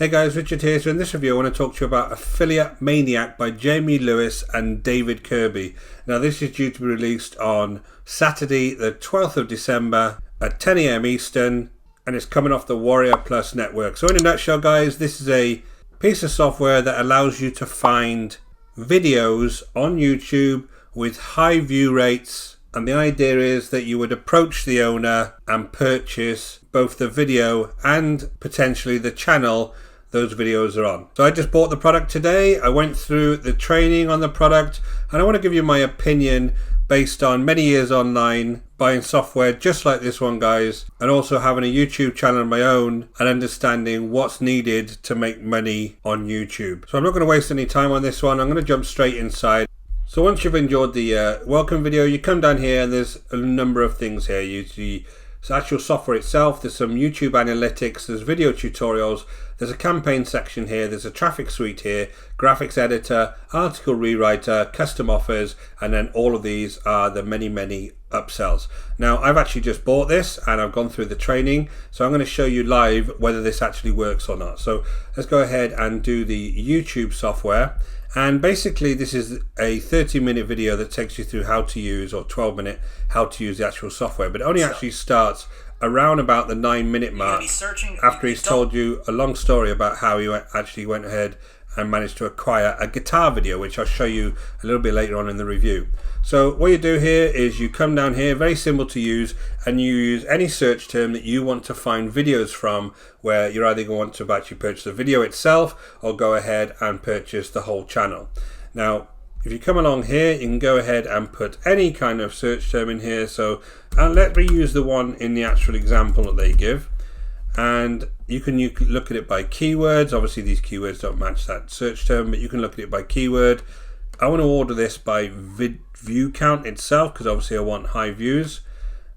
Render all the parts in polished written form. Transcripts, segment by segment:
Hey guys, Richard here. So in this review I want to talk to you about Affiliate Maniac by Jamie Lewis and David Kirby. Now this is due to be released on Saturday the 12th of December at 10 AM Eastern, and it's coming off the Warrior Plus network. So in a nutshell guys, this is a piece of software that allows you to find videos on YouTube with high view rates, and the idea is that you would approach the owner and purchase both the video and potentially the channel those videos are on. So I just bought the product today. I went through the training on the product, and I want to give you my opinion based on many years online buying software just like this one guys, and also having a YouTube channel of my own and understanding what's needed to make money on YouTube. So I'm not going to waste any time on this one. I'm going to jump straight inside. So once you've enjoyed the welcome video, you come down here and there's a number of things here. You see the actual software itself, there's some YouTube analytics, there's video tutorials, there's a campaign section here, there's a traffic suite here, graphics editor, article rewriter, custom offers, and then all of these are the many upsells. Now I've actually just bought this and I've gone through the training, so I'm going to show you live whether this actually works or not. So let's go ahead and do the YouTube software. And basically this is a 30-minute video that takes you through how to use, or 12-minute, how to use the actual software, but it only actually starts around about the 9-minute mark after he's told you a long story about how he actually went ahead and managed to acquire a guitar video, which I'll show you a little bit later on in the review. So what you do here is you come down here, very simple to use, and you use any search term that you want to find videos from, where you're either going to want to actually purchase the video itself or go ahead and purchase the whole channel. Now if you come along here, you can go ahead and put any kind of search term in here. So let me use the one in the actual example that they give, and you can look at it by keywords. Obviously these keywords don't match that search term, but you can look at it by keyword. I want to order this by view count itself because obviously I want high views.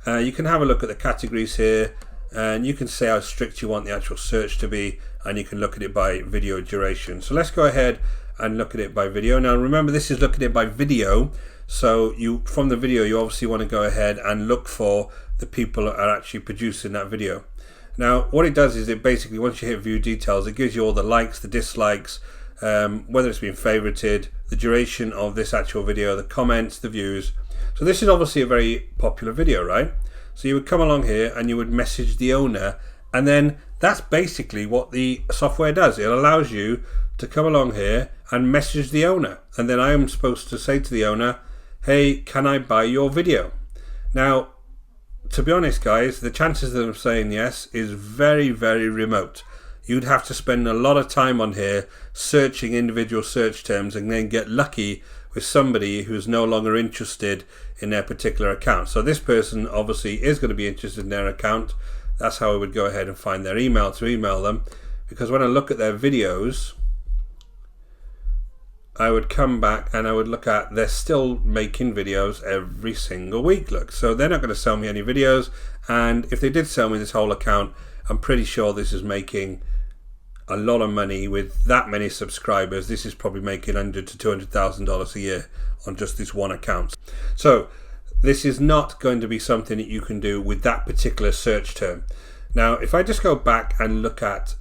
You can have a look at the categories here, and you can say how strict you want the actual search to be, and you can look at it by video duration. So let's go ahead and look at it by video. Now remember, this is looking at it by video, so from the video you obviously want to go ahead and look for the people that are actually producing that video. Now what it does is it basically, once you hit view details, it gives you all the likes, the dislikes, whether it's been favorited, the duration of this actual video, the comments, the views. So this is obviously a very popular video, right? So you would come along here and you would message the owner, and then that's basically what the software does. It allows you to come along here and message the owner, and then I am supposed to say to the owner, hey, can I buy your video? Now to be honest guys, the chances of them saying yes is very remote. You'd have to spend a lot of time on here searching individual search terms and then get lucky with somebody who's no longer interested in their particular account. So this person obviously is going to be interested in their account. That's how I would go ahead and find their email to email them, because when I look at their videos, I would come back and I would look at, they're still making videos every single week. Look, so they're not going to sell me any videos, and if they did sell me this whole account, I'm pretty sure this is making a lot of money with that many subscribers. This is probably making $100,000 to $200,000 a year on just this one account. So this is not going to be something that you can do with that particular search term. Now if I just go back and look at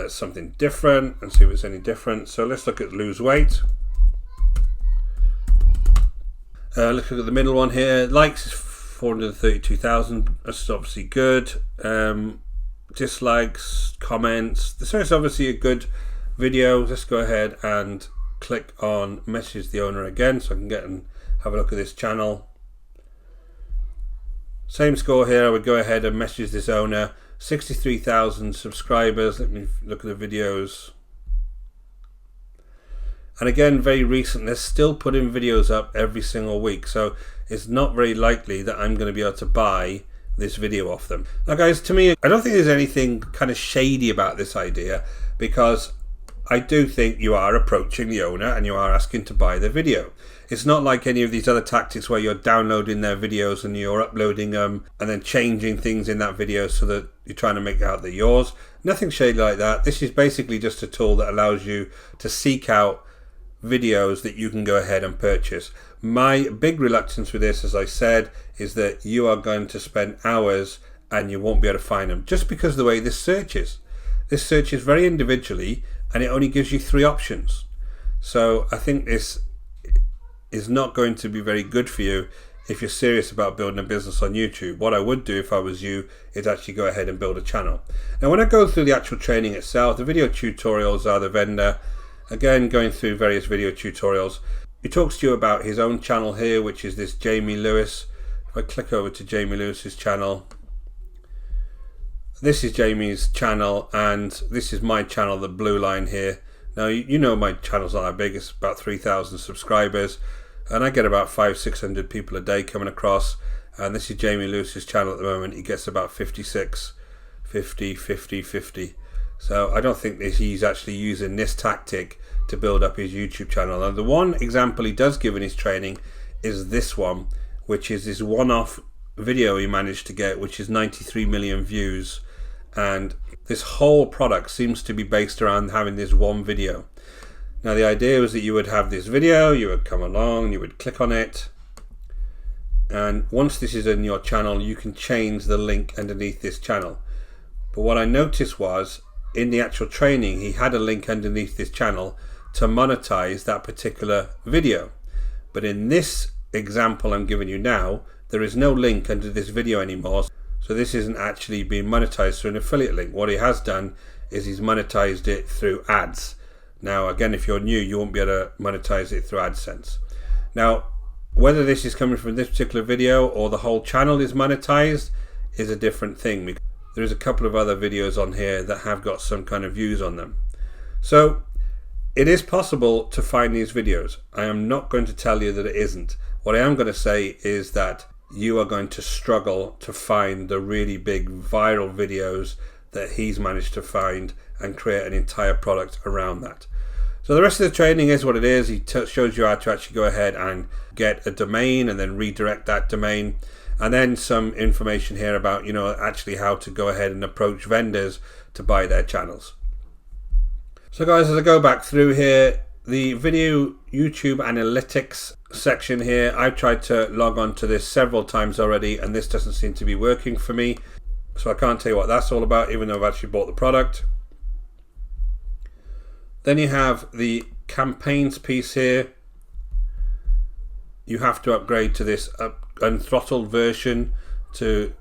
something different and see if it's any different. So let's look at lose weight. Let's look at the middle one here. Likes is 432,000. That's obviously good. Dislikes, comments. So it's obviously a good video. Let's go ahead and click on message the owner again so I can get and have a look at this channel. Same score here. I would go ahead and message this owner. 63,000 subscribers. Let me look at the videos. And again, very recent, they're still putting videos up every single week, so it's not very likely that I'm going to be able to buy this video off them. Now guys, to me, I don't think there's anything kind of shady about this idea, because I do think you are approaching the owner and you are asking to buy the video. It's not like any of these other tactics where you're downloading their videos and you're uploading them and then changing things in that video so that you're trying to make out they're yours. Nothing shady like that. This is basically just a tool that allows you to seek out videos that you can go ahead and purchase. My big reluctance with this, as I said, is that you are going to spend hours and you won't be able to find them, just because of the way this searches. this searches very individually and it only gives you 3 options. So I think this is not going to be very good for you if you're serious about building a business on YouTube. What I would do if I was you is actually go ahead and build a channel. Now when I go through the actual training itself, the video tutorials are the vendor, again going through various video tutorials. He talks to you about his own channel here, which is this Jamie Lewis. If I click over to Jamie Lewis's channel, this is Jamie's channel and this is my channel, the blue line here. Now you know my channel's not that big, it's about 3,000 subscribers and I get about 500-600 people a day coming across, and this is Jamie Lewis's channel at the moment. He gets about 56, 50, 50, 50. So I don't think that he's actually using this tactic to build up his YouTube channel. Now the one example he does give in his training is this one, which is this one-off video he managed to get, which is 93 million views, and this whole product seems to be based around having this one video. Now the idea was that you would have this video, you would come along, you would click on it, and once this is in your channel you can change the link underneath this channel. But what I noticed was in the actual training he had a link underneath this channel to monetize that particular video, but in this example I'm giving you now there is no link under this video anymore, so this isn't actually being monetized through an affiliate link. What he has done is he's monetized it through ads. Now again, if you're new, you won't be able to monetize it through AdSense. Now whether this is coming from this particular video or the whole channel is monetized is a different thing. There's a couple of other videos on here that have got some kind of views on them. So it is possible to find these videos. I am not going to tell you that it isn't. What I am going to say is that you are going to struggle to find the really big viral videos that he's managed to find and create an entire product around that. So the rest of the training is what it is. He shows you how to actually go ahead and get a domain and then redirect that domain, and then some information here about, you know, actually how to go ahead and approach vendors to buy their channels. So guys, as I go back through here, the video YouTube analytics section here, I've tried to log on to this several times already and this doesn't seem to be working for me, so I can't tell you what that's all about even though I've actually bought the product. Then you have the campaigns piece here. You have to upgrade to this unthrottled version to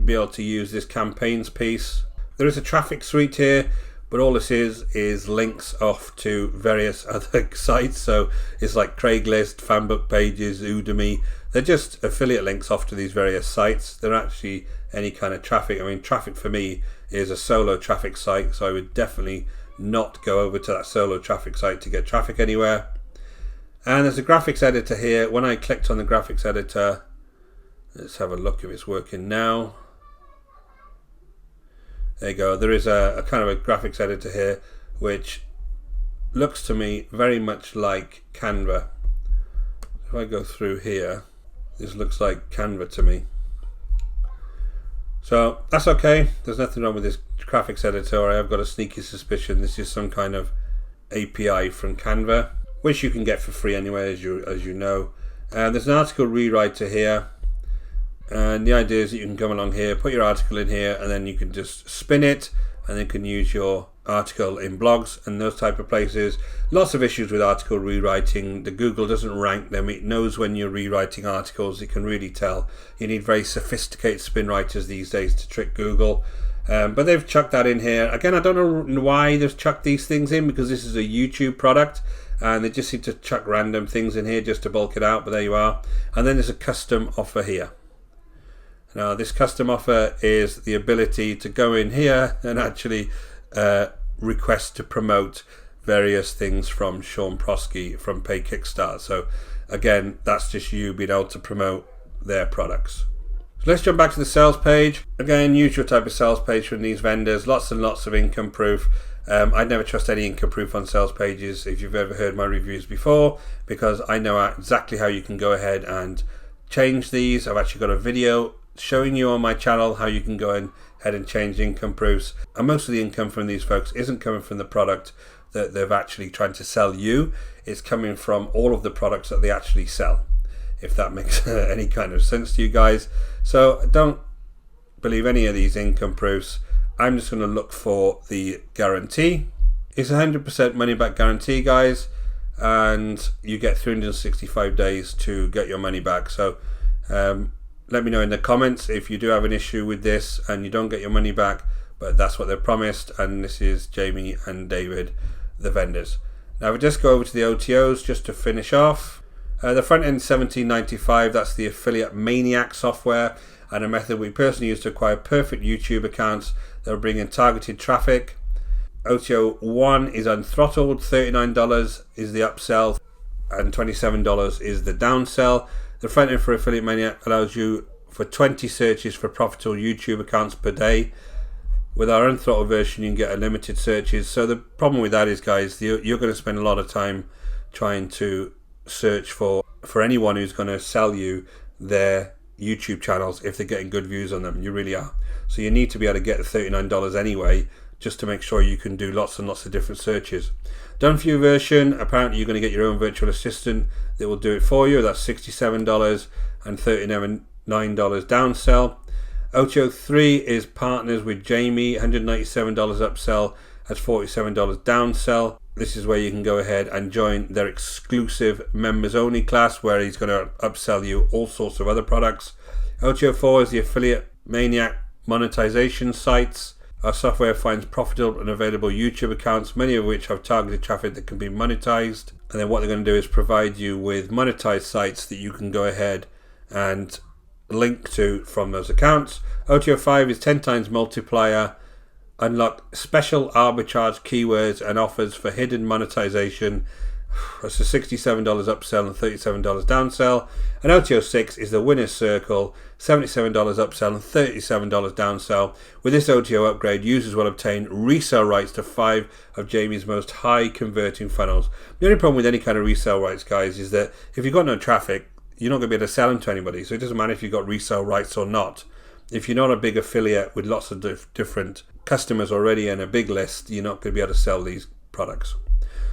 be able to use this campaigns piece. There is a traffic suite here, but all this is links off to various other sites. So it's like Craigslist, Fanbook Pages, Udemy. They're just affiliate links off to these various sites. They're actually any kind of traffic. I mean, traffic for me is a solo traffic site, so I would definitely not go over to that solo traffic site to get traffic anywhere. And there's a graphics editor here. When I clicked on the graphics editor, let's have a look if it's working now. There you go. There is a kind of a graphics editor here which looks to me very much like Canva. If I go through here, this looks like Canva to me. So that's okay. There's nothing wrong with this graphics editor. I have got a sneaky suspicion this is some kind of API from Canva, which you can get for free anyway, as you know. And there's an article rewriter here, and the idea is that you can come along here, put your article in here, and then you can just spin it, and then you can use your article in blogs and those type of places. Lots of issues with article rewriting. The Google doesn't rank them. It knows when you're rewriting articles. It can really tell. You need very sophisticated spin writers these days to trick Google. But they've chucked that in here. Again, I don't know why they've chucked these things in, because this is a YouTube product and they just seem to chuck random things in here just to bulk it out, but there you are. And then there's a custom offer here. Now this custom offer is the ability to go in here and actually request to promote various things from Sean Prosky from Pay Kickstart. So again, that's just you being able to promote their products. So let's jump back to the sales page. Again, usual type of sales page from these vendors. Lots and lots of income proof. I'd never trust any income proof on sales pages if you've ever heard my reviews before, because I know exactly how you can go ahead and change these. I've actually got a video showing you on my channel how you can go ahead and change income proofs, and most of the income from these folks isn't coming from the product that they've actually trying to sell you. It's coming from all of the products that they actually sell, if that makes any kind of sense to you guys. So don't believe any of these income proofs. I'm just going to look for the guarantee. It's 100% money back guarantee, guys, and you get 365 days to get your money back. So let me know in the comments if you do have an issue with this and you don't get your money back, but that's what they're promised. And this is Jamie and David, the vendors. Now we just go over to the OTOs just to finish off. The front end $17.95, that's the affiliate Maniac software and a method we personally use to acquire perfect YouTube accounts that will bring in targeted traffic. OTO 1 is Unthrottled, $39 is the upsell and $27 is the downsell. The front end for Affiliate Maniac allows you for 20 searches for profitable YouTube accounts per day. With our unthrottled version, you can get unlimited searches. So the problem with that is, guys, you're going to spend a lot of time trying to search for anyone who's going to sell you their YouTube channels if they're getting good views on them. You really are. So you need to be able to get the $39 anyway, just to make sure you can do lots and lots of different searches. Done for you version, apparently you're going to get your own virtual assistant that will do it for you. That's $67 and $39 downsell. OTO 3 is partners with Jamie, $197 upsell at $47 downsell. This is where you can go ahead and join their exclusive members only class where he's going to upsell you all sorts of other products. OTO 4 is the Affiliate Maniac monetization sites. Our software finds profitable and available YouTube accounts, many of which have targeted traffic that can be monetized. And then what they're going to do is provide you with monetized sites that you can go ahead and link to from those accounts. OTO 5 is 10 times multiplier. Unlock special arbitrage keywords and offers for hidden monetization. That's a $67 upsell and $37 downsell. And OTO 6 is the winner's circle, $77 upsell and $37 downsell. With this OTO upgrade, users will obtain resale rights to 5 of Jamie's most high converting funnels. The only problem with any kind of resale rights, guys, is that if you've got no traffic, you're not going to be able to sell them to anybody. So it doesn't matter if you've got resale rights or not. If you're not a big affiliate with lots of different customers already and a big list, you're not going to be able to sell these products.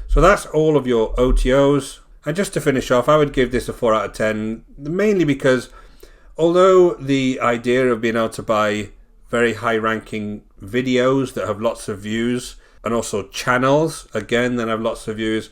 So that's all of your OTOs. And just to finish off, I would give this a 4 out of 10, mainly because although the idea of being able to buy very high ranking videos that have lots of views and also channels, again, that have lots of views,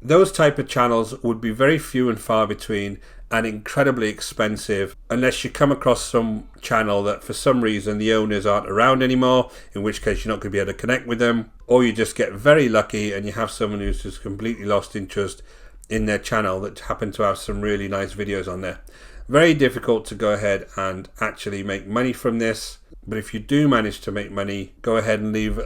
those type of channels would be very few and far between and incredibly expensive unless you come across some channel that for some reason the owners aren't around anymore, in which case you're not going to be able to connect with them, or you just get very lucky and you have someone who's just completely lost interest in their channel that happen to have some really nice videos on there. Very difficult to go ahead and actually make money from this, but if you do manage to make money, go ahead and leave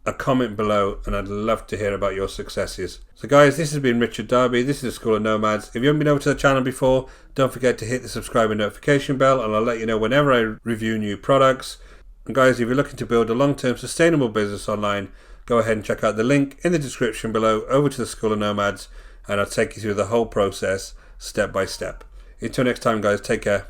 a comment below and I'd love to hear about your successes. So guys, this has been Richard Darby. This is the School of Nomads. If you haven't been over to the channel before, don't forget to hit the subscribe and notification bell and I'll let you know whenever I review new products. And guys, if you're looking to build a long-term sustainable business online, go ahead and check out the link in the description below over to the School of Nomads and I'll take you through the whole process step by step. Until next time, guys, take care.